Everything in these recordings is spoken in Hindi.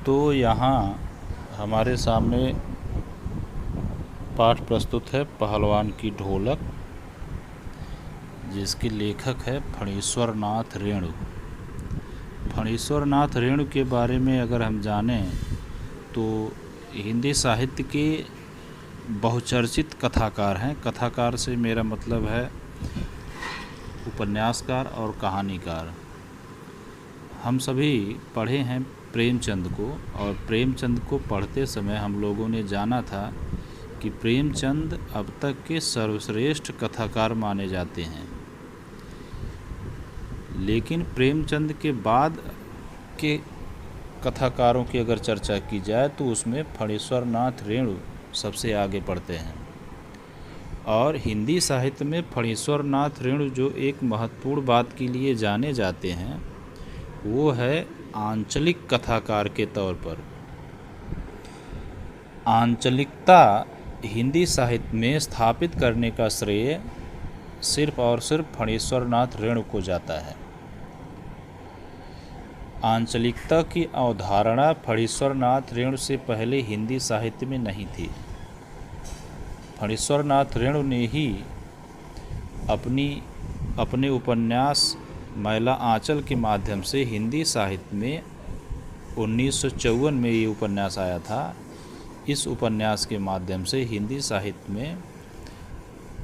तो यहाँ हमारे सामने पाठ प्रस्तुत है पहलवान की ढोलक, जिसके लेखक है फणीश्वर नाथ रेणु। फणीश्वर नाथ रेणु के बारे में अगर हम जानें तो हिंदी साहित्य के बहुचर्चित कथाकार हैं। कथाकार से मेरा मतलब है उपन्यासकार और कहानीकार। हम सभी पढ़े हैं प्रेमचंद को, और प्रेमचंद को पढ़ते समय हम लोगों ने जाना था कि प्रेमचंद अब तक के सर्वश्रेष्ठ कथाकार माने जाते हैं। लेकिन प्रेमचंद के बाद के कथाकारों की अगर चर्चा की जाए तो उसमें फणीश्वर नाथ रेणु सबसे आगे पढ़ते हैं। और हिंदी साहित्य में फणीश्वर नाथ रेणु जो एक महत्वपूर्ण बात के लिए जाने जाते हैं वो है आंचलिक कथाकार के तौर पर। आंचलिकता हिंदी साहित्य में स्थापित करने का श्रेय सिर्फ और सिर्फ फणीश्वर नाथ रेणु को जाता है। आंचलिकता की अवधारणा फणीश्वर नाथ रेणु से पहले हिंदी साहित्य में नहीं थी। फणीश्वर नाथ रेणु ने ही अपने उपन्यास मैला आंचल के माध्यम से हिंदी साहित्य में 1954 में ये उपन्यास आया था। इस उपन्यास के माध्यम से हिंदी साहित्य में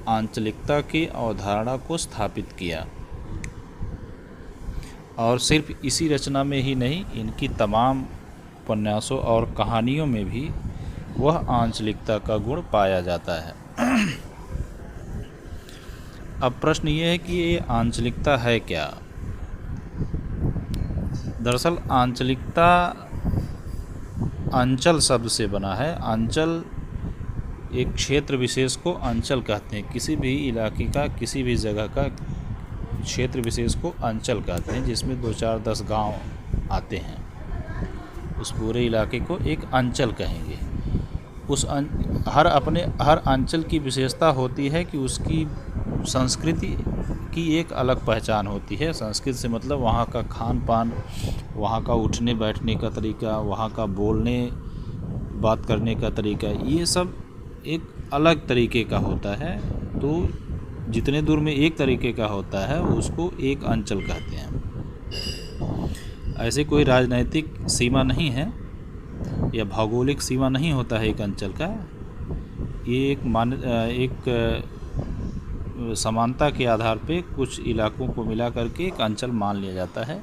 आंचलिकता की अवधारणा को स्थापित किया। और सिर्फ इसी रचना में ही नहीं, इनकी तमाम उपन्यासों और कहानियों में भी वह आंचलिकता का गुण पाया जाता है। अब प्रश्न ये है कि ये आंचलिकता है क्या? दरअसल आंचलिकता अंचल शब्द से बना है। अंचल एक क्षेत्र विशेष को अंचल कहते हैं। किसी भी इलाके का, किसी भी जगह का क्षेत्र विशेष को अंचल कहते हैं, जिसमें 2-4-10 गांव आते हैं। उस पूरे इलाके को एक अंचल कहेंगे। हर अंचल की विशेषता होती है कि उसकी संस्कृति की एक अलग पहचान होती है। संस्कृति से मतलब वहाँ का खान पान, वहाँ का उठने बैठने का तरीका, वहाँ का बोलने बात करने का तरीका, ये सब एक अलग तरीके का होता है। तो जितने दूर में एक तरीके का होता है उसको एक अंचल कहते हैं। ऐसे कोई राजनीतिक सीमा नहीं है या भौगोलिक सीमा नहीं होता है एक अंचल का। ये एक समानता के आधार पे कुछ इलाकों को मिला करके एक अंचल मान लिया जाता है,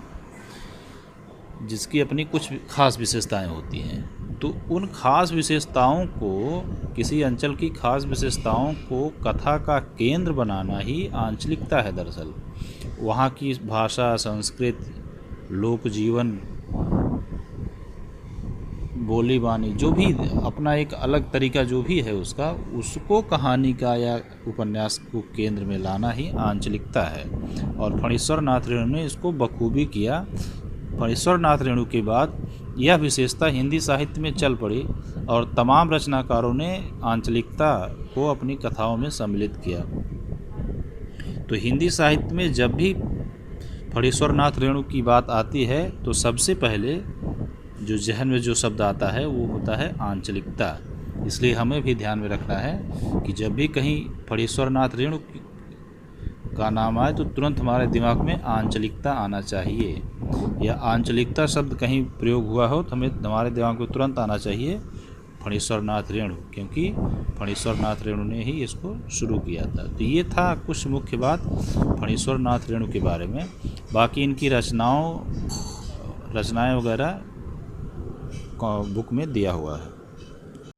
जिसकी अपनी कुछ खास विशेषताएं होती हैं। तो उन खास विशेषताओं को, किसी अंचल की खास विशेषताओं को कथा का केंद्र बनाना ही आंचलिकता है। दरअसल वहाँ की भाषा, संस्कृति, लोक जीवन, बोली बानी, जो भी अपना एक अलग तरीका जो भी है उसका, उसको कहानी का या उपन्यास को केंद्र में लाना ही आंचलिकता है। और फणीश्वर नाथ रेणु ने इसको बखूबी किया। फणीश्वर नाथ रेणु के बाद यह विशेषता हिंदी साहित्य में चल पड़ी और तमाम रचनाकारों ने आंचलिकता को अपनी कथाओं में सम्मिलित किया। तो हिंदी साहित्य में जब भी फणीश्वर नाथ रेणु की बात आती है तो सबसे पहले जो जहन में जो शब्द आता है वो होता है आंचलिकता। इसलिए हमें भी ध्यान में रखना है कि जब भी कहीं फणीश्वर नाथ रेणु का नाम आए तो तुरंत हमारे दिमाग में आंचलिकता आना चाहिए, या आंचलिकता शब्द कहीं प्रयोग हुआ हो तो हमें हमारे दिमाग में तुरंत आना चाहिए फणीश्वर नाथ रेणु, क्योंकि फणीश्वर नाथ रेणु ने ही इसको शुरू किया था। तो ये था कुछ मुख्य बात फणीश्वर नाथ रेणु के बारे में। बाकी इनकी रचनाएं वगैरह बुक में दिया हुआ है।